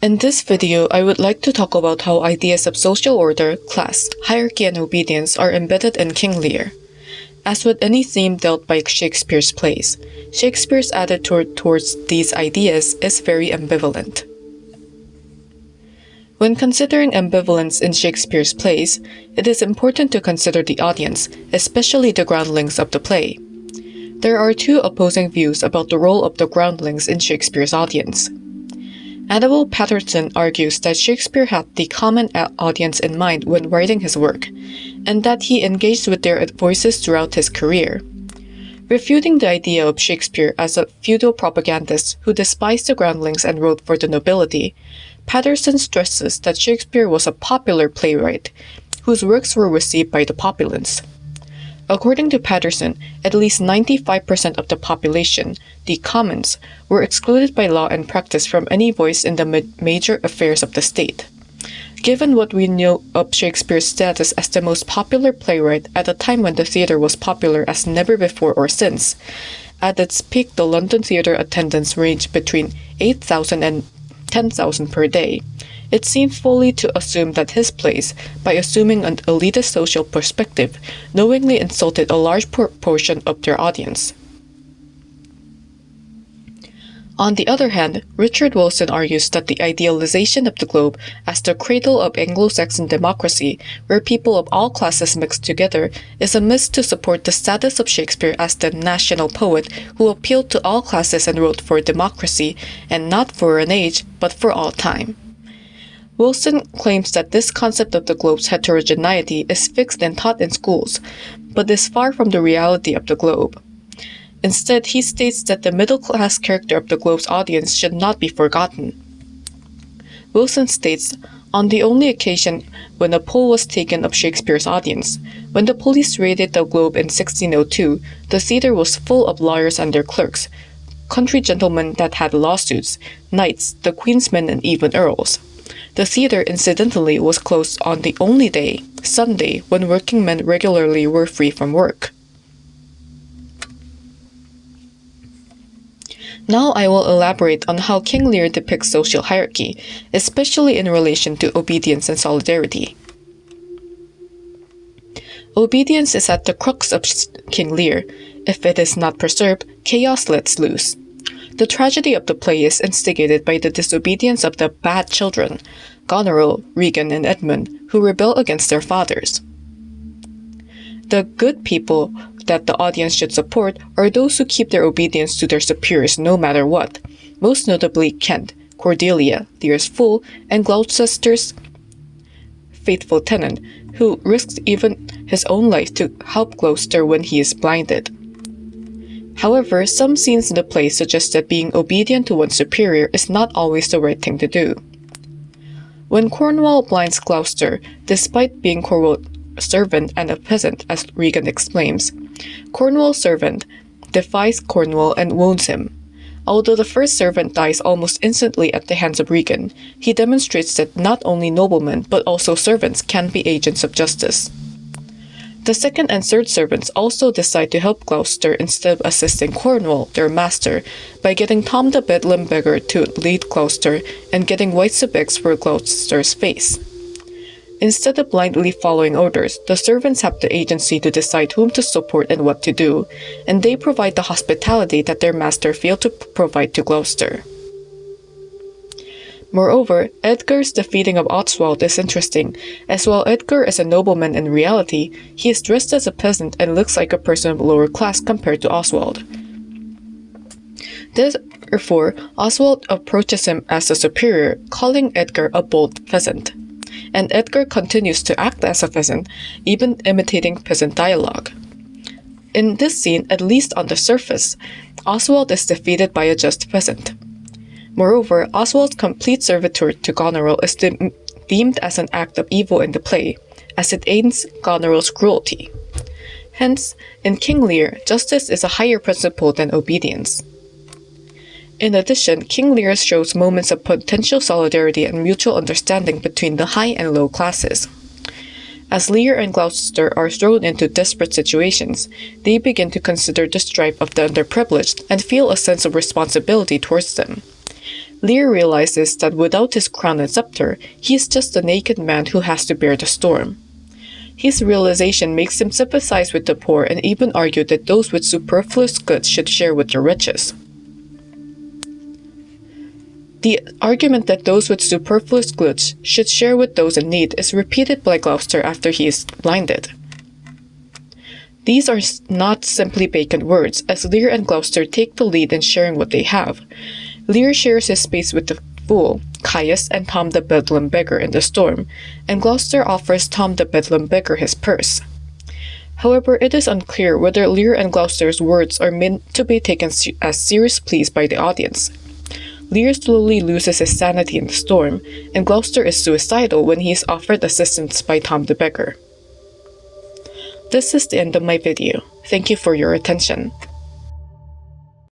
In this video, I would like to talk about how ideas of social order, class, hierarchy, and obedience are embedded in King Lear. As with any theme dealt by Shakespeare's plays, Shakespeare's attitude towards these ideas is very ambivalent. When considering ambivalence in Shakespeare's plays, it is important to consider the audience, especially the groundlings of the play. There are two opposing views about the role of the groundlings in Shakespeare's audience. Annabel Patterson argues that Shakespeare had the common audience in mind when writing his work, and that he engaged with their voices throughout his career. Refuting the idea of Shakespeare as a feudal propagandist who despised the groundlings and wrote for the nobility, Patterson stresses that Shakespeare was a popular playwright, whose works were received by the populace. According to Patterson, at least 95% of the population, the commons, were excluded by law and practice from any voice in the major affairs of the state. Given what we know of Shakespeare's status as the most popular playwright at a time when the theater was popular as never before or since, at its peak the London theater attendance ranged between 8,000 and 10,000 per day, it seemed fully to assume that his plays, by assuming an elitist social perspective, knowingly insulted a large proportion of their audience. On the other hand, Richard Wilson argues that the idealization of the globe as the cradle of Anglo-Saxon democracy, where people of all classes mix together, is a myth to support the status of Shakespeare as the national poet who appealed to all classes and wrote for democracy, and not for an age, but for all time. Wilson claims that this concept of the globe's heterogeneity is fixed and taught in schools, but is far from the reality of the globe. Instead, he states that the middle-class character of the globe's audience should not be forgotten. Wilson states, on the only occasion when a poll was taken of Shakespeare's audience, when the police raided the globe in 1602, the theater was full of lawyers and their clerks, country gentlemen that had lawsuits, knights, the queen's men, and even earls. The theater, incidentally, was closed on the only day, Sunday, when working men regularly were free from work. Now I will elaborate on how King Lear depicts social hierarchy, especially in relation to obedience and solidarity. Obedience is at the crux of King Lear. If it is not preserved, chaos lets loose. The tragedy of the play is instigated by the disobedience of the bad children, Goneril, Regan, and Edmund, who rebel against their fathers. The good people that the audience should support are those who keep their obedience to their superiors no matter what, most notably Kent, Cordelia, Lear's fool, and Gloucester's faithful tenant, who risks even his own life to help Gloucester when he is blinded. However, some scenes in the play suggest that being obedient to one's superior is not always the right thing to do. When Cornwall blinds Gloucester, despite being Cornwall's servant and a peasant, as Regan exclaims, Cornwall's servant defies Cornwall and wounds him. Although the first servant dies almost instantly at the hands of Regan, he demonstrates that not only noblemen but also servants can be agents of justice. The second and third servants also decide to help Gloucester instead of assisting Cornwall, their master, by getting Tom the Bedlam beggar to lead Gloucester and getting white subex for Gloucester's face. Instead of blindly following orders, the servants have the agency to decide whom to support and what to do, and they provide the hospitality that their master failed to provide to Gloucester. Moreover, Edgar's defeating of Oswald is interesting, as while Edgar is a nobleman in reality, he is dressed as a peasant and looks like a person of lower class compared to Oswald. Therefore, Oswald approaches him as a superior, calling Edgar a bold peasant. And Edgar continues to act as a peasant, even imitating peasant dialogue. In this scene, at least on the surface, Oswald is defeated by a just peasant. Moreover, Oswald's complete servitude to Goneril is deemed as an act of evil in the play, as it aids Goneril's cruelty. Hence, in King Lear, justice is a higher principle than obedience. In addition, King Lear shows moments of potential solidarity and mutual understanding between the high and low classes. As Lear and Gloucester are thrown into desperate situations, they begin to consider the strife of the underprivileged and feel a sense of responsibility towards them. Lear realizes that without his crown and scepter, he is just a naked man who has to bear the storm. His realization makes him sympathize with the poor and even argue that those with superfluous goods should share with the riches. The argument that those with superfluous goods should share with those in need is repeated by Gloucester after he is blinded. These are not simply vacant words, as Lear and Gloucester take the lead in sharing what they have. Lear shares his space with the fool, Caius, and Tom the Bedlam beggar in the storm, and Gloucester offers Tom the Bedlam beggar his purse. However, it is unclear whether Lear and Gloucester's words are meant to be taken as serious pleas by the audience. Lear slowly loses his sanity in the storm, and Gloucester is suicidal when he is offered assistance by Tom the beggar. This is the end of my video. Thank you for your attention.